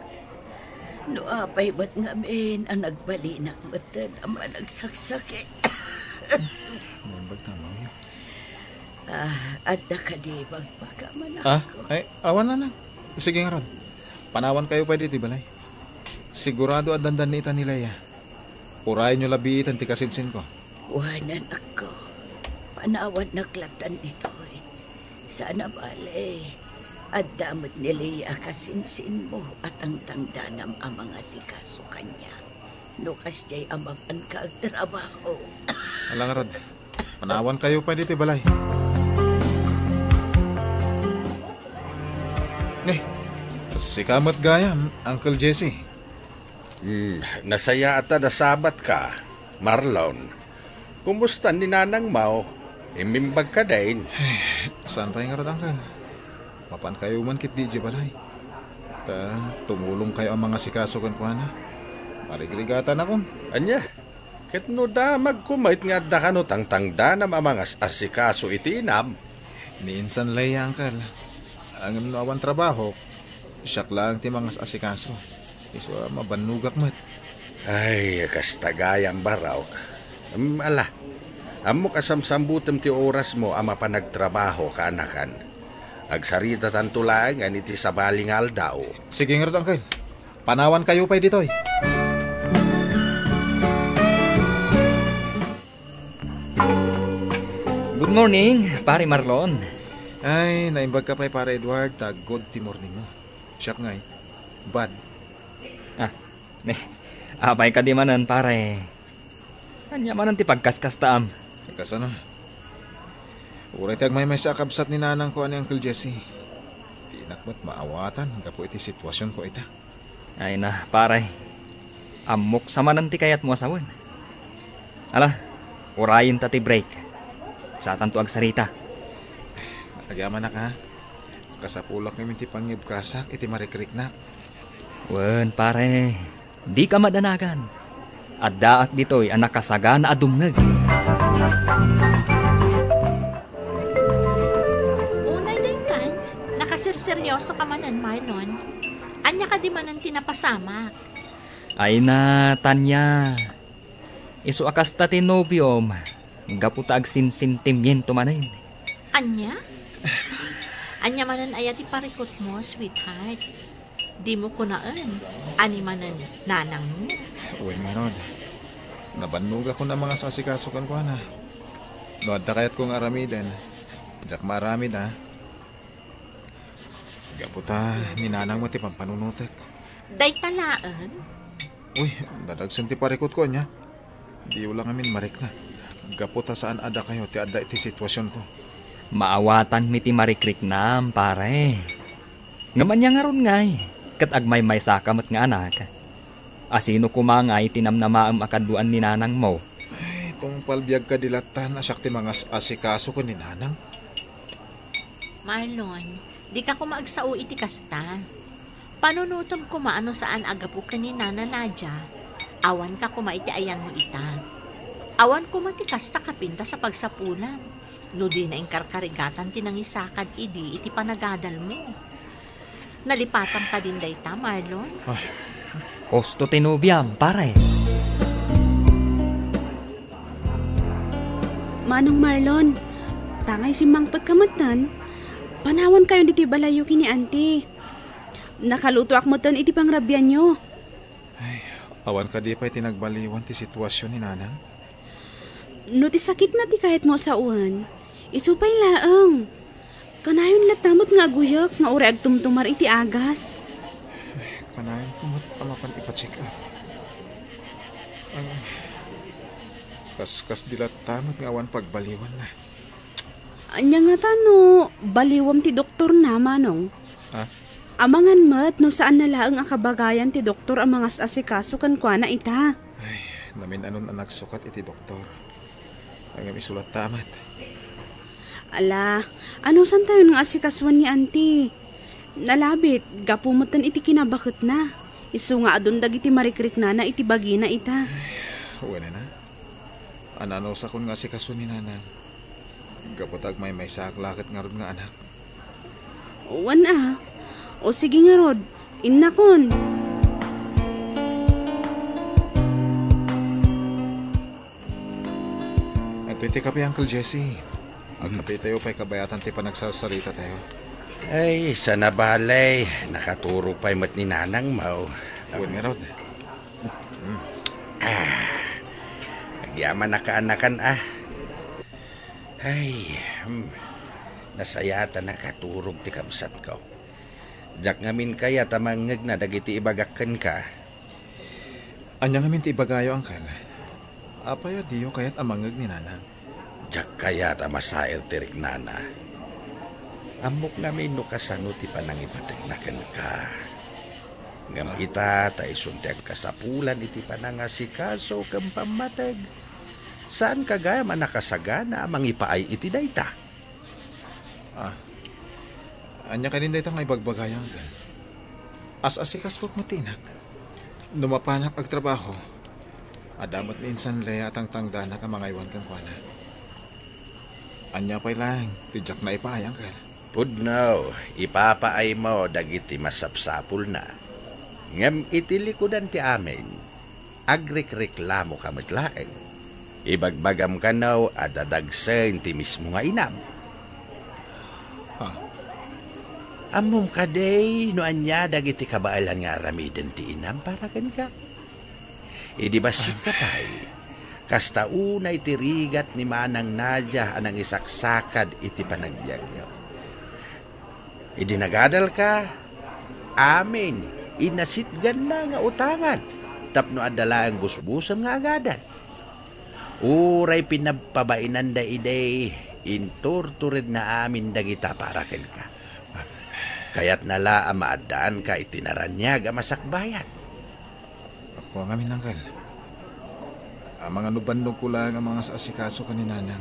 No apay ba't ngamin ang nagbalinak matan ang managsaksakin. At nakadi magpagaman ako. Ay, awan na lang. Sige nga ron. Panawan kayo pwede ti balay. Sigurado at dandan ni ita nila ya. Urayan nyo labi itan ti kasinsin ko. Wanan ako. Panawan naklatan ito eh. Sana balay. At damot nila akasinsin mo at ang tangdanam ang mga sikaso kanya. Nukas jay amapan ka ang trabaho. Alang rod, panawan kayo pa dito balay. Si kamot gayam, Uncle Jesse. Nasaya ata na sabat ka, Marlon. Kumusta ni Nanang Mau? Imimbag ka din. Saan pa yung ngarat, Uncle? Papan kayo man kit di balay. Tumulong kayo ang mga sikasukan ko na. Marigrigatan akong. Anya? Ket no damag kumait nga da kano tangtangda na mamangas asikaso itinam. Minsan lay, Uncle. Ang awan trabaho, siyak lang ti mangas asikaso. Iso mabanugak mat. Ay, kastagayang baraw. Ala, amo kasamsambutem ti oras mo ama panagtrabaho kaanakan. Agsarita tantulangan iti sabaling aldao. Sige nga rin, Uncle. Panawan kayo pa'y ditoy. Good morning, pare Marlon. Ay, naimbag ka pa'y para Edward. Good ti morning mo. Siyak nga'y. Bad. Apay ka di manan, pare. Kanya manan ti pagkaskastaam. Kas ano? Uray tag may sa kabsat ni Nanang ko ani Uncle Jesse. Tinakmat maawatan hanggang po iti sitwasyon ko ita. Ay na, pare. Amok sa manan ti kayat mo asawan. Ala, urayin ta ti break. Sa tanto agsarita. Agyaman na ka. Kasapulak namin ti pangibkasak iti marikrik na. Wen, pare. Di ka madanagan. Addaak ditoy ang nakasaga na adumnag. Unay din kan, nakasirseryoso ka manan, Marlon. Anya ka di manan tinapasamak. Ay na, Tanya. Isu akas ta tinobiom. Gaputa ag sinsintimiento manin. Anya? Anya manan ayat iparikot mo, sweetheart. Di mo kunaan. Ani manan nanang mo. Uy, Marod. Nabanug ako na mga sasikasukan ko na. Noad na kayat kong aramidan. Jak maramid ha. Gaputa, ninanang mo ti pampanunutek. Day talaan? Uy, dadagsan ti parikot ko niya. Di ulang amin marik na. Gaputa saan ada kayo ti ada iti sitwasyon ko. Maawatan mi ti marikrik nam, pare. Ngaman niya nga ron ngay. Kat agmay may sakamat nga anak. Asino kumangay tinamnamaam akaduan ni Nanang mo. Ay, kung palbiyag ka dilatan, asyak ti mga asikaso ko ni Nanang. Marlon, di ka kumaagsao iti kasta. Panunutom kumaano saan agapu ka ni Nana Nadia. Awan ka kumaiti ayan mo ita. Awan kumati kasta kapinta sa pagsapulan. No di na ingkarkarigatan tinangisakad idi iti panagadal mo. Nalipatan ka din dayta, Marlon? Osto tinubiam, pare. Manong Marlon, tangay si Mangpat kamatan. Panawan kayo dito balayo kini auntie. Nakaluto akmatan iti pangrabyan nyo. Ay, awan ka di pa'y tinagbaliwan ti sitwasyon ni Nanang. No ti sakit na ti kahit mo sa uwan, isupay laang. Kanayon latamot nga aguyak nga uri agtumtumar iti agas. Ay, kanayon kumot amapan ipacheck up. Ay, kas dilatamot nga awan pagbaliwan na. Anya nga tano, baliwam ti doktor na, Manong. Ha? Amangan mat no saan nalaang akabagayan ti doktor ang mga asikaso kan kwa na ita. Ay, namin anon ang nagsukat iti doktor. Ang isulat tamat. Ala, ano san tayo ng asikaswan ni auntie? Nalabit, gapumutan iti kinabakit na. Isu nga adun dagiti marikrik na iti bagi na ita. Wala na. Anano sa kun nga asikaswan ni Nanang. Gapotag may saklakit nga rod nga anak. Uwan ah. O sige nga rod, innakon. Ito iti kape, Uncle Jesse. Agkape tayo pa'y kabayatan ti panagsasalita tayo. Ay, sana balay. Nakaturo pa'y mat ni Nanang Mau. Uwan nga rod. Nagyaman na kaanakan Ay, nasayata nakaturog ti kabsat ko. Jak ngamin kaya tamangag na dagiti ibagakan ka. Anya ngamin ti ibagayo, Uncle. Apaya diyo kayat amangag ni Nanang. Jak kaya tamasail tirik nana. Amok ngamin no kasano ti panangipatagnakan ka. Ngam ita tayo suntag kasapulan iti panangasikaso kang pamatag. Saan kagaya man nakasagana amang ipaay iti dayta? Anya kanin dayta nga ibagbagayan kan. As-asikas wag matinak. Numapanak ag trabaho. Adamat minsan laya atang tangdana ka mga iwan kang kuana. Anya pa'y lang, tijak na ipaayang ka. Pudnaw, ipapaay mo dagiti masapsapul na. Ngam itilikudan ti amin, agrik-reklamo kamatlaeng. Ibagbagam ka naw adadagsen ti mismo nga inam. Amom ka day, no anya dagiti kabailan nga aramiden ti inam para kan ka. Idibasit ka pa'y, kasta unay tirigat ni Manang Nadia anang isaksakad iti panagbiag niyo. Idinagadal ka, amin, inasitgan na nga utangan, tapno adala ang busbusan nga agadan. Uray pinapabainan da iday, inturturid na amin dagita para ken ka. Kaya't nala amaadaan ka itinaranyag amasakbayan. Ako ang amin nangkal. Ang mga nubandog ko lang ang mga saasikaso ka ni Nanang.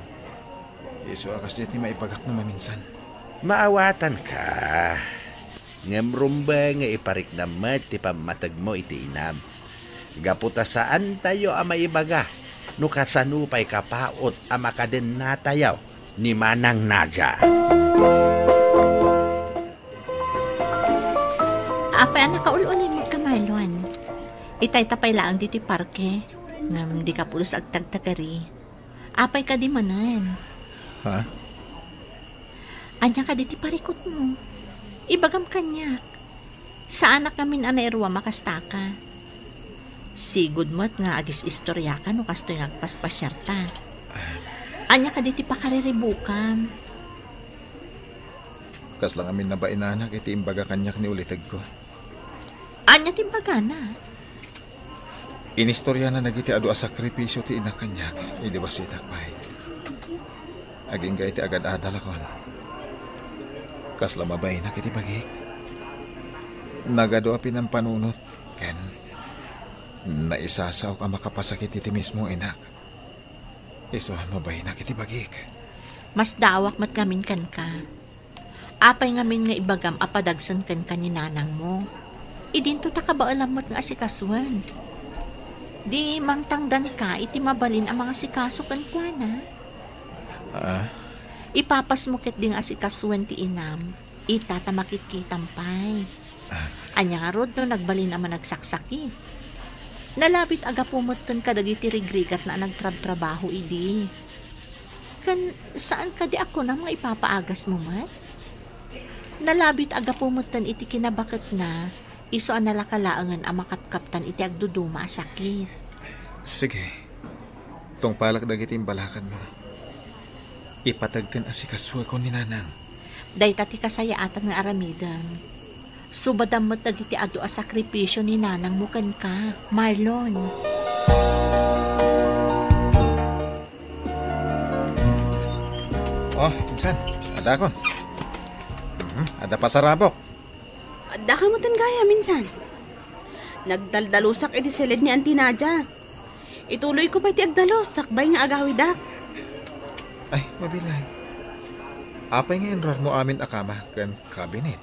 Iso akas dito ni maipagak na maminsan. Maawatan ka. Ngamrumba nga iparik na mat ti pamatag mo iti inam. Gaputa saan tayo amaibaga. No kasanupay kapaot amakaden natayaw ni Manang Nadia. Apay ang nakaululin mo ka, Marlon. Itay tapay lang dito parke. Ngam di ka pulos agtagtagari. Apay ka di manan. Ha? Anya ka dito parikot mo. Ibagam kanya. Sa anak namin anairwa makastaka. Sigud mo't nga agis istorya ka no kastoy agpaspasyarta. Anya ka dito pakariribukan. Kas lang amin na ba inanak iti imbaga kanyak ni ulitag ko. Anya timbaga na. Inistorya na nagiti adu a sakripisyo ti ina kanyak. Idi basitak pa'y. Aging ga iti agad adalakon. Kas lamabay na kiti bagik. Nagado apin ang panunot. Ken, naisasaw ka makapasakit iti mismo inak. Iso mabay na kiti bagik. Mas dawak mat kamin kan ka. Apay ngamin nga ibagam apadagsan kan ka ni Nanang mo. Idinto ta ka ba alam mo't nga asikasuan. Di mangtangdan ka iti mabalin ang mga sikaso kan kwa na. Ipapas mo ket ding asikasuan ti inam. Itatamakit kitampay. Anya nga rod no nagbalin naman nagsaksaki. Nalabit aga pumuton ka dagiti rigrigat na nagtrab-trabaho idi. Kan saan ka di ako na mga ipapaagas mo mat? Nalabit aga pumuton iti kinabakat na iso ang nalakalaangan ang makapkaptan iti agduduma sakit. Sige. Tong palak dagiti imbalakan mo. Ipatagkan asikaswa ko ni Nanang. Day tati kasaya atang nga aramidan. Subadam mo dagiti adu a sakripisyo ni Nanang mukan ka, Marlon. Oh, insan. Ada kon. Ada pasarabok. Ada ka mo gaya minsan. Nagdaldalusak iti silid ni Auntie Nadia. Ituloy ko pa iti agdalos, sakbay nga agawidak. Ay, mabilay. Apay ngayon rar mo amin akama kan kabinet.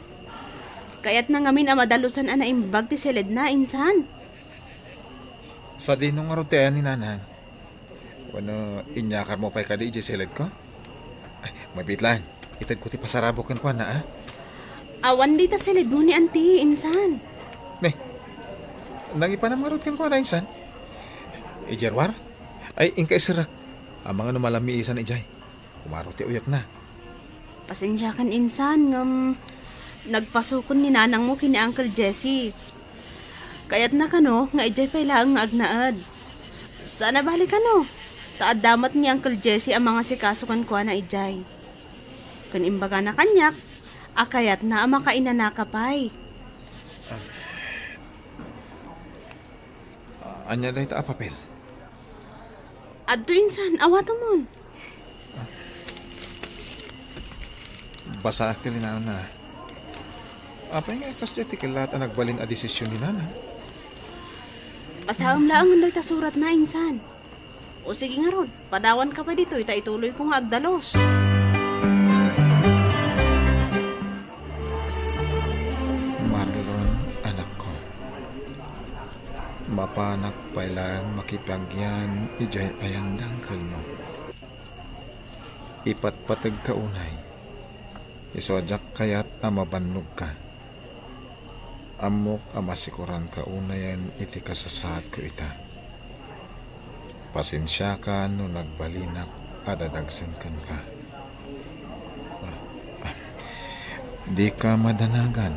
Kaya't na ngamin amadalusan ana imbag ti silid na insan. Sa dinong arotean ni Nanang. Wano, inyakar mo pa'y kadi iji silid ko? Ay, mabitlan. Itad ko ti pasarabokan ko na, Awan di ta silid mo ni Auntie, insan. Nang ipanamarot kan ko na, insan. Ijarwar? Ay, ingka isirak. Ang mga numalami isan ijay. Kumarot ti uyak na. Pasensya kan insan, nagpasukon ni Nanang mo kini Uncle Jesse. Kaya't na kano, nga ijay pa'y lang nga agnaad. Sana balik kano. Taad damat ni Uncle Jesse ang mga sikasukan ko na ijay. Kan imbaga na kanyak, akayat na ang makainanakapay. Anya dahi ta apapel? Adto insan, awata mon. Basa akili na. Apay nga ikas dyan tikilat ang nagbalin a desisyon ni Nana. Pasaham lang ang nagtasurat na insan. O sige nga Rod, padawan ka pa dito, ituloy ko nga agdalos. Marlon, anak ko. Mapanak pa lang makipagyan, ijay ayandang kalmo. Ipatpatag ka unay. Isodyak kaya't amabannog ka. Amok amasikuran ka unayan iti kasasaad ko ita. Pasensya ka no nagbalinak adadagsan kan ka. Di ka madanagan.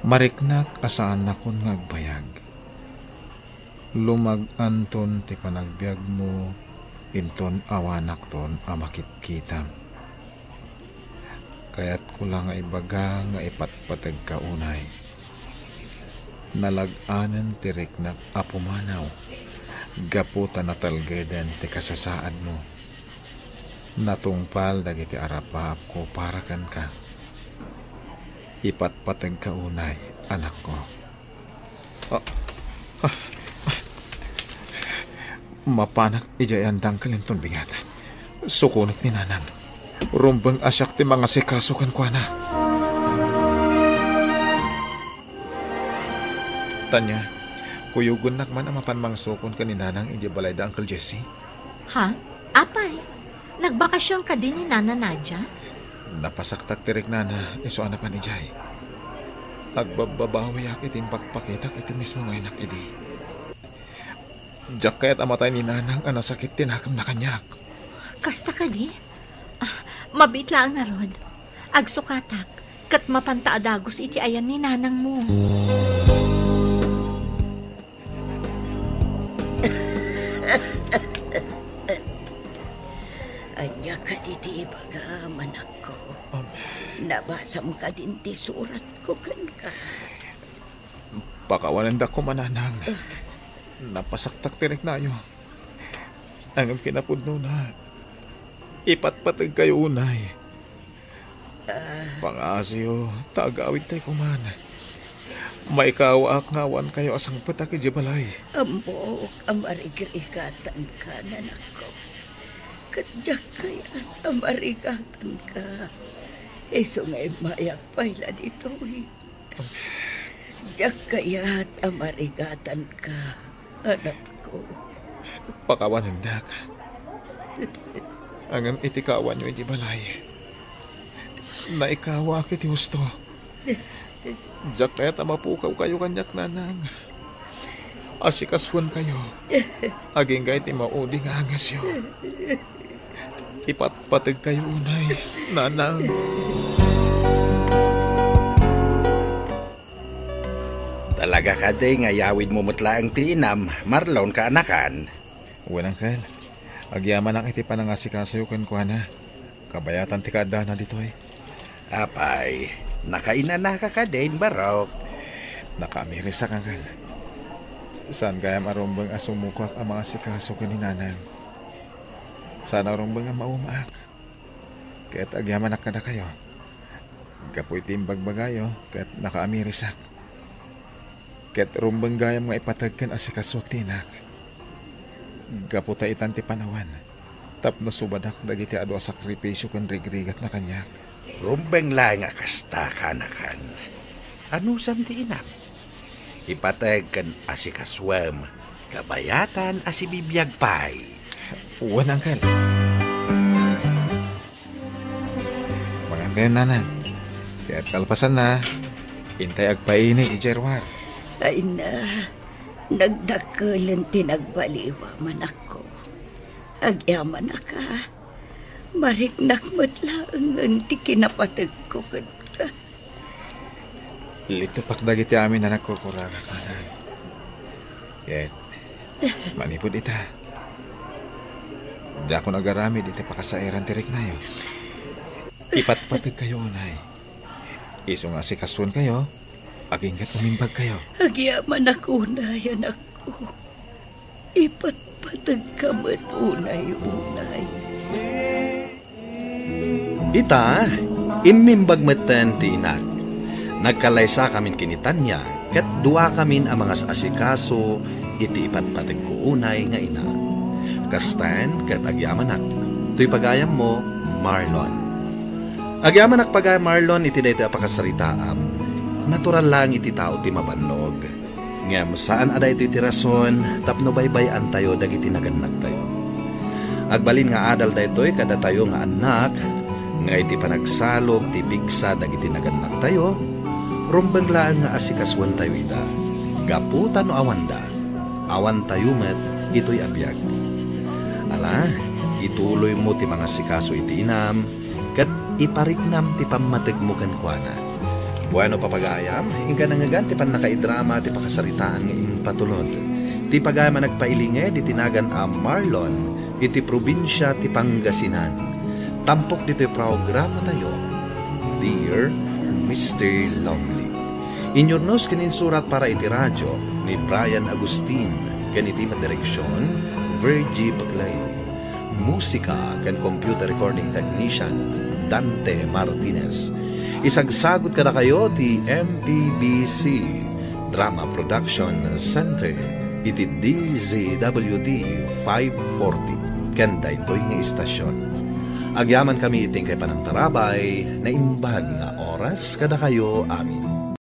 Mariknak asaan akon ngagbayag. Lumag anton ti panagbiag mo inton awanak ton amakit-kitam. Kaya't ko lang nga ibaga nga ipatpatag ka unay. Nalag-anan tirik na apumanaw. Gaputa na talgedan ti kasasaad mo. Natungpal dagiti arapap ko para kan ka. Ipatpatag ka unay, anak ko. Mapanak ijayandang kalinton bigat. Sukunat ni Nanang. Rumbang asyak ti mga sikasukan ko na. Tanya, kuyugon nakman ang mapanmangsukon ka ni Nanang balay da Uncle Jesse? Ha? Apay? Nagbakasyon ka din ni Nana Nadia? Napasaktak tirik Nana, iso anapan ijay. Agbababawi ak itin pakpakitak itin mismo ngayon idi. Diyak kaya't amatay ni Nanang ang nasakit tinakam na kanyak. Kasta ka di? Mabit lang nga Rod. Agsukatak, kat mapantaadagos iti ayan ni Nanang mo. Anya ka diti baga, manak ko. Nabasam ka din ti surat ko kan ka. Pakawanan da ko mananang. Napasaktak tirik na yo. Ang kinapudno na. Ipatpatag kayo unay. Pangasyo, tagawid tayo kumana. Maikawa ak ngawan kayo asang pataki balay. Ambok, amarigikatan ka, nanak ko. Kadyak kaya amarigatan ka. Iso nga'y mayak pala dito eh. Diyak kaya amarigatan ka, anak ko. Pakawanan da ka. Angam itikawan nyo iti balay. Naikawa kiti husto. Diyak kaya't amapukaw kayo kanyak Nanang. Asikaswan kayo. Aging kahit imaudi nga angas yo. Ipatpatag kayo unay, Nanang. Talaga ka day nga yawid mo mutla ang tiinam, Marlon ka anakan. Uwan Uncle. Agyaman ang iti panangasikasayo kan kuha na. Kabayatan ti kada na dito eh. Apay, nakainana ka ka din, Barok. Nakamirisa kang Uncle. Saan kaya marumbang asumukak ang mga sikaso ka ni Nanang? Sana rumbang ang maumaak. Kaya't agyaman nakada kayo. Kapoy timbag bagayo, kaya't nakaamirisak. Kaya't rumbang gayam nga ipatagkan asikaswak tinak. Gaputa itan ti panawan. Tapno subadak dagiti ado sakripisyo kan rigrigat na kanyak. Rumbeng lang nga kasta kanakan. Ano sam ti inam? Ipatag kan asikaswam. Kabayatan asibibiyag pay. Uwan Uncle. Maganda yun Nanang. Kaya't kalpasan na. Intay agpaini ijerwar. Ay na, nagdakalan tinagbaliwa man ako. Agyaman na ka. Mariknak matlaang ang ti kinapatag ko ka. Lito pakdagiti amin na nagkukuraga ka na. Yet, manipod ita. Di ako nagaramid iti pakasairan tirik na yo. Ipatpatag kayo unay. Iso nga si kaswan kayo. Aging kat umimbag kayo. Agyaman ako na yan ako. Ipatpatag ka matunay-unay. Ita, Imimbag meten ti inag. Nagkalaysa kamin kinitanya, ket dua kamin ang mga asikaso, iti ipatpatig ko unay nga ina. Kastan, ket agyamanak. Tuy pagayam mo, Marlon. Agyamanak pagayam Marlon, iti dayto apakasaritaam. Natural lang iti tao ti mabanlog. Ngem saan aday ito iti rason, tapno baybayan tayo dagiti naganak tayo. Agbalin nga adal daytoy kada tayo nga anak, nga iti panagsalog ti pigsa dagiti naganak tayo, rumbang laang nga asikaswan tayo ida. Gaputan no awanda, awan tayo met ito'y abiyag. Ala, ituloy mo ti mga sikaso iti inam, kat ipariknam ti pamatig mo kankwana. Bueno papagayam, inga nangagan ti pan nakaidrama ti pakasaritaan nga impatulod. Ti pagayam nagpailinge di tinagan a Marlon, iti probinsya ti Pangasinan. Tampok dito'y programa tayo, Dear Mr. Lonely. Inyornos kininsurat para iti radyo ni Brian Agustin, kaniti madireksyon, Virgie Baglay. Musika kan computer recording technician, Dante Martinez. Isagsagot kada kayo ti MPBC Drama Production Center iti DZWD 540 kanda ito'y nga istasyon. Agyaman kami iting kay panang tarabay na imbag nga oras kada kayo amin.